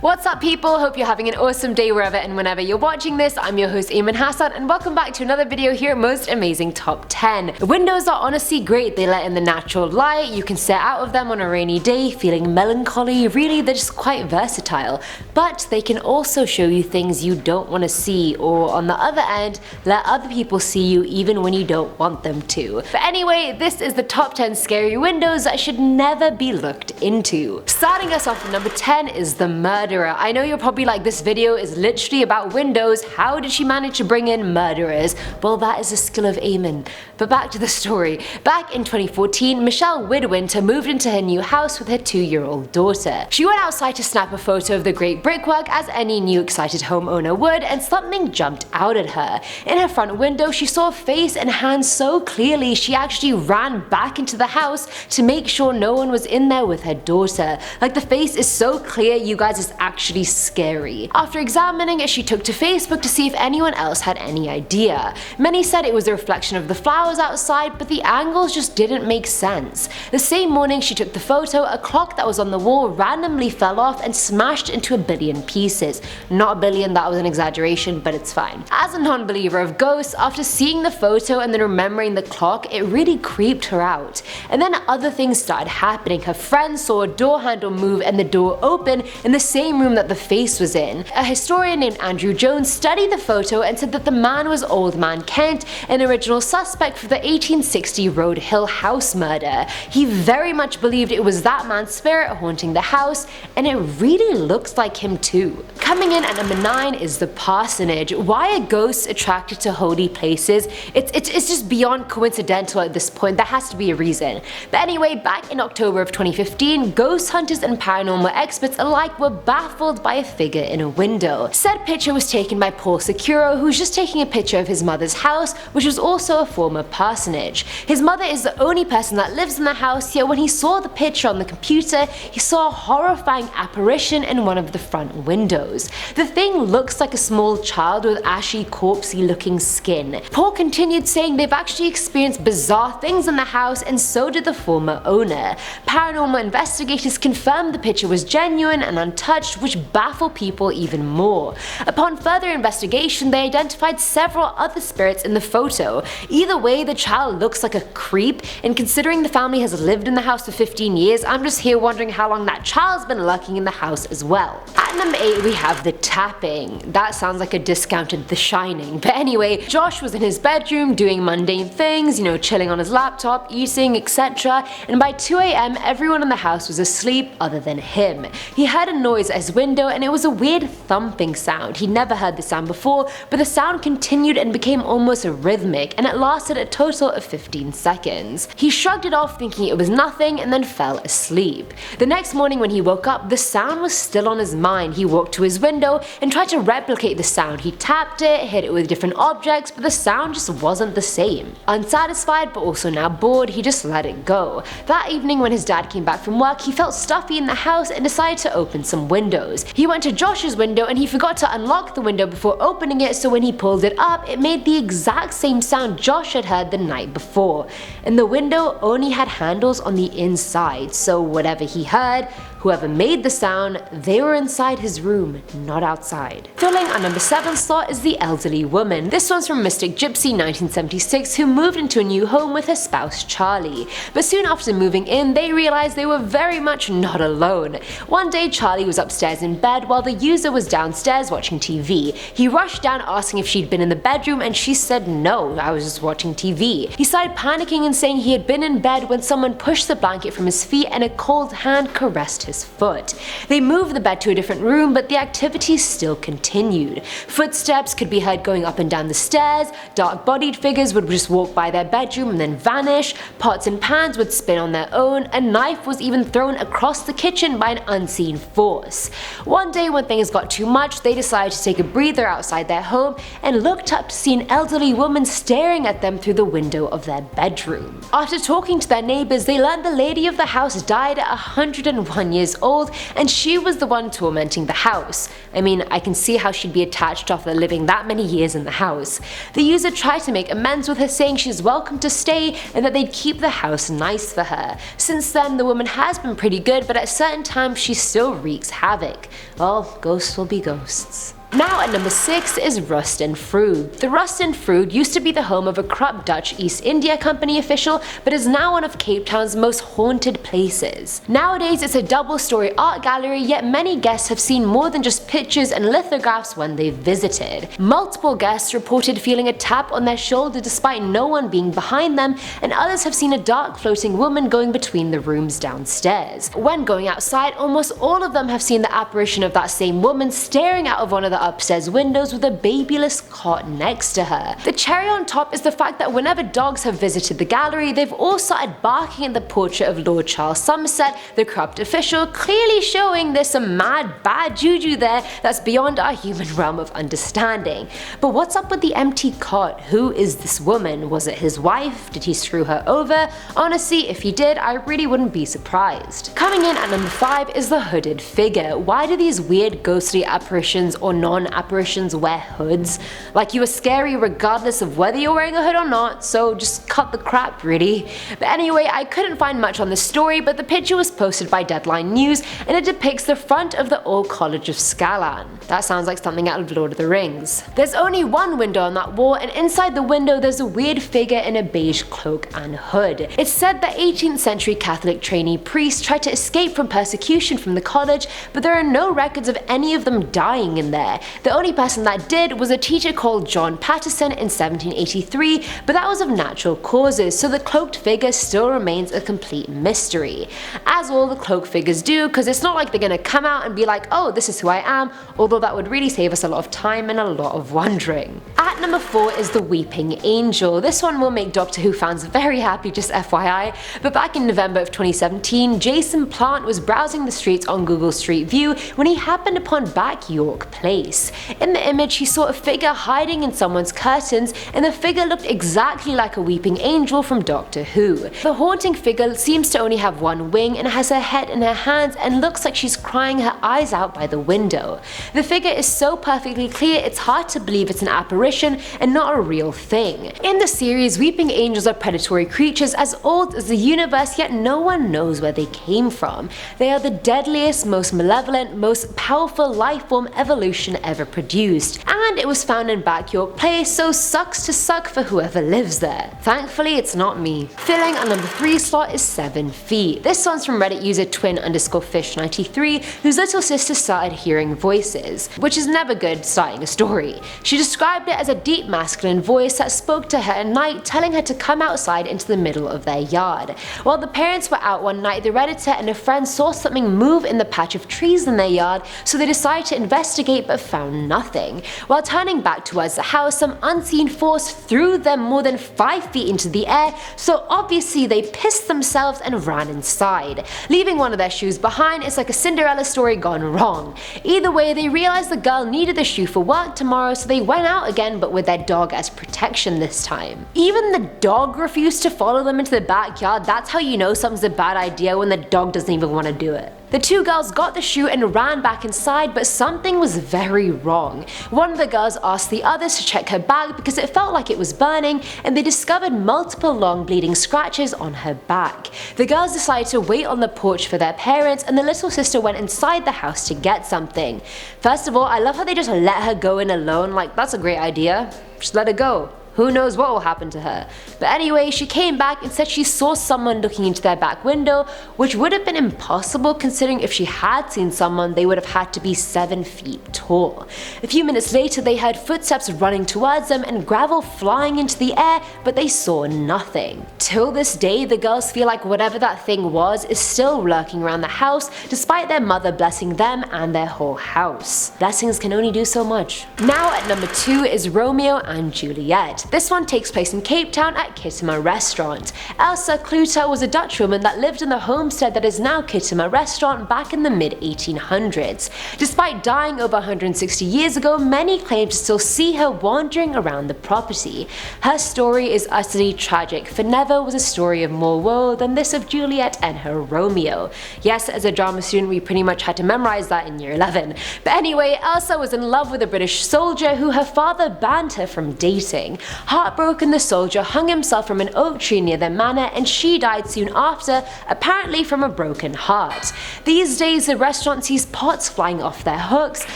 What's up people, hope you're having an awesome day wherever and whenever you're watching this. I'm your host Eamon Hassan and welcome back to another video here at Most Amazing Top 10. The windows are honestly great, they let in the natural light, you can stare out of them on a rainy day feeling melancholy, really they're just quite versatile. But they can also show you things you don't want to see, or on the other end, let other people see you even when you don't want them to. But anyway, this is the top 10 scary windows that should never be looked into. Starting us off at number 10 is the murderer. I know you're probably like, this video is literally about windows, how did she manage to bring in murderers? Well, that is a skill of Eamon. But back to the story. Back in 2014, Michelle Widwinter moved into her new house with her 2-year-old daughter. She went outside to snap a photo of the great brickwork as any new excited homeowner would, and something jumped out at her. In her front window, she saw a face and hands so clearly she actually ran back into the house to make sure no one was in there with her daughter. Like, the face is so clear, you guys, it's actually scary. After examining it, she took to Facebook to see if anyone else had any idea. Many said it was a reflection of the flowers outside, but the angles just didn't make sense. The same morning she took the photo, a clock that was on the wall randomly fell off and smashed into a billion pieces. Not a billion, that was an exaggeration, but it's fine. As a non-believer of ghosts, after seeing the photo and then remembering the clock, it really creeped her out. And then other things started happening. Her friends saw a door handle move and the door open in the same room that the face was in. A historian named Andrew Jones studied the photo and said that the man was Old Man Kent, an original suspect for the 1860 Road Hill house murder. He very much believed it was that man's spirit haunting the house, and it really looks like him too. Coming in at number 9 is the parsonage. Why are ghosts attracted to holy places? It's just beyond coincidental at this point, there has to be a reason. But anyway, back in October of 2015, ghost hunters and paranormal experts alike were baffled by a figure in a window. Said picture was taken by Paul Securo, who was just taking a picture of his mother's house, which was also a former parsonage. His mother is the only person that lives in the house, yet when he saw the picture on the computer, he saw a horrifying apparition in one of the front windows. The thing looks like a small child with ashy, corpsey looking skin. Paul continued saying they've actually experienced bizarre things in the house, and so did the former owner. Paranormal investigators confirmed the picture was genuine and untouched, which baffle people even more. Upon further investigation, they identified several other spirits in the photo. Either way, the child looks like a creep, and considering the family has lived in the house for 15 years, I'm just here wondering how long that child's been lurking in the house as well. At number 8 we have the tapping. That sounds like a discounted The Shining. But anyway, Josh was in his bedroom doing mundane things, chilling on his laptop, eating, etc. And by 2 AM everyone in the house was asleep other than him. He heard a noise at his window and it was a weird thumping sound. He'd never heard the sound before, but the sound continued and became almost rhythmic, and it lasted a total of 15 seconds. He shrugged it off thinking it was nothing and then fell asleep. The next morning when he woke up, the sound was still on his mind. He walked to his window and tried to replicate the sound. He tapped it, hit it with different objects, but the sound just wasn't the same. Unsatisfied but also now bored, he just let it go. That evening when his dad came back from work, he felt stuffy in the house and decided to open some windows. He went to Josh's window and he forgot to unlock the window before opening it, so when he pulled it up, it made the exact same sound Josh had heard the night before. And the window only had handles on the inside, so whatever he heard, whoever made the sound, they were inside his room, not outside. Filling our number 7 slot is the elderly woman. This one's from Mystic Gypsy 1976, who moved into a new home with her spouse Charlie. But soon after moving in, they realized they were very much not alone. One day Charlie was upstairs in bed while the user was downstairs watching TV. He rushed down asking if she'd been in the bedroom, and she said no, I was just watching TV. He started panicking and saying he had been in bed when someone pushed the blanket from his feet and a cold hand caressed his foot. They moved the bed to a different room, but the activity still continued. Footsteps could be heard going up and down the stairs, dark-bodied figures would just walk by their bedroom and then vanish, pots and pans would spin on their own, a knife was even thrown across the kitchen by an unseen force. One day when things got too much, they decided to take a breather outside their home and looked up to see an elderly woman staring at them through the window of their bedroom. After talking to their neighbors, they learned the lady of the house died at 101 years old, and she was the one tormenting the house. I mean, I can see how she'd be attached after living that many years in the house. The user tried to make amends with her, saying she's welcome to stay and that they'd keep the house nice for her. Since then, the woman has been pretty good, but at certain times she still wreaks havoc. Well, ghosts will be ghosts. Now at number 6 is Rust and Frood. The Rust and Frood used to be the home of a corrupt Dutch East India Company official, but is now one of Cape Town's most haunted places. Nowadays it's a double-story art gallery, yet many guests have seen more than just pictures and lithographs when they've visited. Multiple guests reported feeling a tap on their shoulder despite no one being behind them, and others have seen a dark floating woman going between the rooms downstairs. When going outside, almost all of them have seen the apparition of that same woman staring out of one of the upstairs windows with a babyless cot next to her. The cherry on top is the fact that whenever dogs have visited the gallery, they've all started barking at the portrait of Lord Charles Somerset, the corrupt official, clearly showing there's some mad bad juju there that's beyond our human realm of understanding. But what's up with the empty cot? Who is this woman? Was it his wife? Did he screw her over? Honestly, if he did, I really wouldn't be surprised. Coming in at number 5 is the hooded figure. Why do these weird ghostly apparitions or non-apparitions wear hoods? Like, you are scary regardless of whether you're wearing a hood or not, so just cut the crap really. But anyway, I couldn't find much on this story, but the picture was posted by Deadline News and it depicts the front of the Old College of Scalan. That sounds like something out of Lord of the Rings. There's only one window on that wall, and inside the window there's a weird figure in a beige cloak and hood. It's said that 18th century Catholic trainee priests tried to escape from persecution from the college, but there are no records of any of them dying in there. The only person that did was a teacher called John Patterson in 1783, but that was of natural causes, so the cloaked figure still remains a complete mystery. As all the cloaked figures do, because it's not like they're gonna come out and be like, oh, this is who I am, although that would really save us a lot of time and a lot of wondering. At number 4 is the Weeping Angel. This one will make Doctor Who fans very happy, just FYI, but back in November of 2017, Jason Plant was browsing the streets on Google Street View when he happened upon Back York Place. In the image, he saw a figure hiding in someone's curtains, and the figure looked exactly like a weeping angel from Doctor Who. The haunting figure seems to only have one wing and has her head in her hands and looks like she's crying her eyes out by the window. The figure is so perfectly clear it's hard to believe it's an apparition and not a real thing. In the series, weeping angels are predatory creatures as old as the universe, yet no one knows where they came from. They are the deadliest, most malevolent, most powerful life form evolution ever produced, and it was found in Back York Place, so sucks to suck for whoever lives there. Thankfully it's not me. Filling our number 3 slot is 7 Feet. This one's from Reddit user twin_fish93, whose little sister started hearing voices, which is never good starting a story. She described it as a deep masculine voice that spoke to her at night, telling her to come outside into the middle of their yard. While the parents were out one night, the Redditor and a friend saw something move in the patch of trees in their yard, so they decided to investigate but found nothing. While turning back towards the house, some unseen force threw them more than 5 feet into the air, so obviously they pissed themselves and ran inside. Leaving one of their shoes behind is like a Cinderella story gone wrong. Either way, they realized the girl needed the shoe for work tomorrow, so they went out again, but with their dog as protection this time. Even the dog refused to follow them into the backyard. That's how you know something's a bad idea, when the dog doesn't even want to do it. The two girls got the shoe and ran back inside, but something was very wrong. One of the girls asked the others to check her bag because it felt like it was burning, and they discovered multiple long bleeding scratches on her back. The girls decided to wait on the porch for their parents, and the little sister went inside the house to get something. First of all, I love how they just let her go in alone. Like, that's a great idea. Just let her go. Who knows what will happen to her. But anyway, she came back and said she saw someone looking into their back window, which would have been impossible considering if she had seen someone, they would have had to be 7 feet tall. A few minutes later, they heard footsteps running towards them and gravel flying into the air, but they saw nothing. Till this day, the girls feel like whatever that thing was is still lurking around the house, despite their mother blessing them and their whole house. Blessings can only do so much. Now at number 2 is Romeo and Juliet. This one takes place in Cape Town at Kitama Restaurant. Elsa Cluta was a Dutch woman that lived in the homestead that is now Kitama Restaurant back in the mid-1800s. Despite dying over 160 years ago, many claim to still see her wandering around the property. Her story is utterly tragic, for never was a story of more woe than this of Juliet and her Romeo. Yes, as a drama student we pretty much had to memorize that in year 11. But anyway, Elsa was in love with a British soldier who her father banned her from dating. Heartbroken, the soldier hung himself from an oak tree near their manor and she died soon after, apparently from a broken heart. These days the restaurant sees pots flying off their hooks,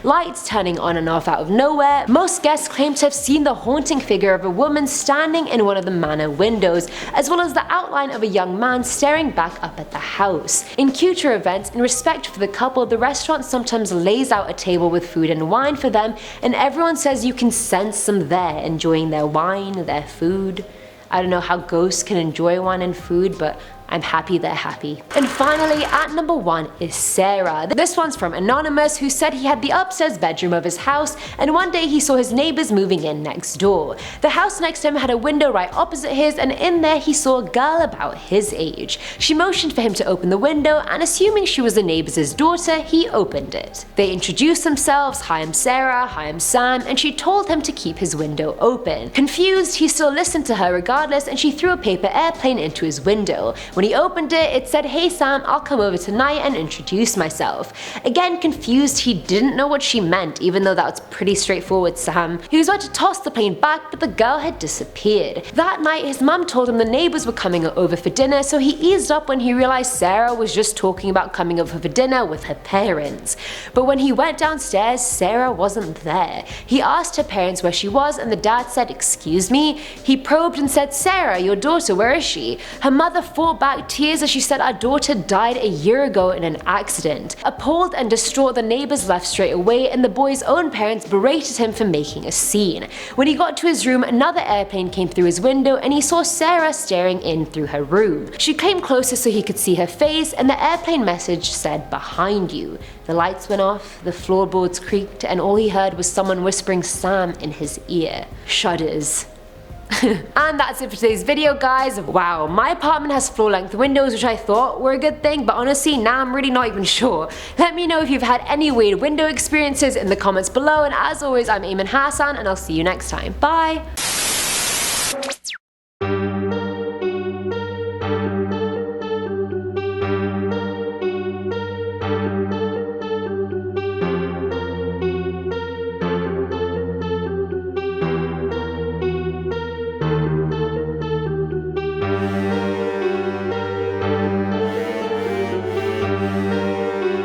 lights turning on and off out of nowhere. Most guests claim to have seen the haunting figure of a woman standing in one of the manor windows, as well as the outline of a young man staring back up at the house. In future events, in respect for the couple, the restaurant sometimes lays out a table with food and wine for them, and everyone says you can sense them there enjoying their wine, their food. I don't know how ghosts can enjoy wine and food, but I'm happy they're happy. And finally, at number 1 is Sarah. This one's from Anonymous, who said he had the upstairs bedroom of his house and one day he saw his neighbors moving in next door. The house next to him had a window right opposite his, and in there he saw a girl about his age. She motioned for him to open the window, and assuming she was the neighbor's daughter, he opened it. They introduced themselves, "Hi, I'm Sarah," "Hi, I'm Sam," and she told him to keep his window open. Confused, he still listened to her regardless, and she threw a paper airplane into his window. When he opened it, it said, "Hey Sam, I'll come over tonight and introduce myself." Again confused, he didn't know what she meant, even though that was pretty straightforward. Sam. He was about to toss the plane back, but the girl had disappeared. That night his mum told him the neighbors were coming over for dinner, so he eased up when he realized Sarah was just talking about coming over for dinner with her parents. But when he went downstairs, Sarah wasn't there. He asked her parents where she was, and the dad said, "Excuse me?" He probed and said, "Sarah, your daughter, where is she?" Her mother fought back tears as she said, "Our daughter died a year ago in an accident." Appalled and distraught, the neighbors left straight away, and the boy's own parents berated him for making a scene. When he got to his room, another airplane came through his window and he saw Sarah staring in through her room. She came closer so he could see her face, and the airplane message said, "Behind you." The lights went off, the floorboards creaked, and all he heard was someone whispering Sam in his ear. Shudders. And that's it for today's video, guys. Wow, my apartment has floor-length windows, which I thought were a good thing, but honestly now I'm really not even sure. Let me know if you've had any weird window experiences in the comments below, and as always, I'm Eamon Hassan and I'll see you next time. Bye!